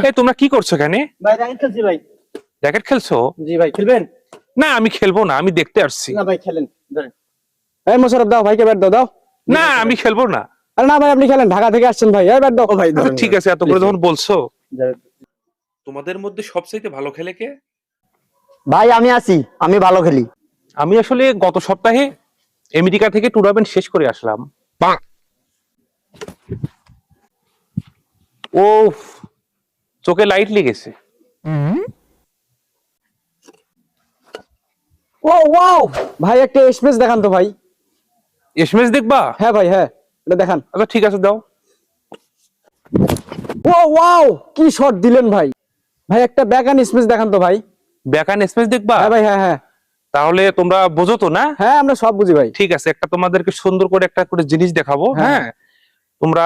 এই তোমরা কি করছো এখানে? ভাই র্যাকেট খেলছি ভাই। র্যাকেট খেলছো? জি ভাই, খেলবেন? না আমি খেলবো না, আমি দেখতে আসছি। না ভাই খেলেন, ধরেন। এই মোশাররফ দাও ভাইকে ব্যাট দাও, দাও। না আমি খেলবো না। আরে না ভাই, আপনি খেলেন, ঢাকা থেকে আসছেন ভাই। এই ব্যাট দাও। ও ভাই আচ্ছা, ঠিক আছে, এত করে যখন বলছো। ধরেন। তোমাদের মধ্যে সবচাইতে ভালো খেলে কে? ভাই আমি আছি, আমি ভালো খেলি। আমি আসলে গত সপ্তাহে আমেরিকা থেকে টুর্নামেন্ট শেষ করে আসলাম। ও, চোখে লাইট লেগেছে। ও ওয়াও, ভাই একটা স্পেস দেখান তো ভাই। এসএমএস দেখবা? হ্যাঁ ভাই, হ্যাঁ, এটা দেখান। আচ্ছা ঠিক আছে, দাও। ও ওয়াও, কি শট দিলেন ভাই। ভাই একটা ব্যাক অ্যান্ড স্পেস দেখান তো ভাই। ব্যাকহ্যান্ড এসএমএস দেখবা? হ্যাঁ ভাই, হ্যাঁ হ্যাঁ তাহলে তোমরা বোঝো তো না? হ্যাঁ, আমরা সব বুঝি ভাই। ঠিক আছে, একটা তোমাদেরকে সুন্দর করে একটা করে জিনিস দেখাবো। হ্যাঁ। হ্যাঁ, তোমরা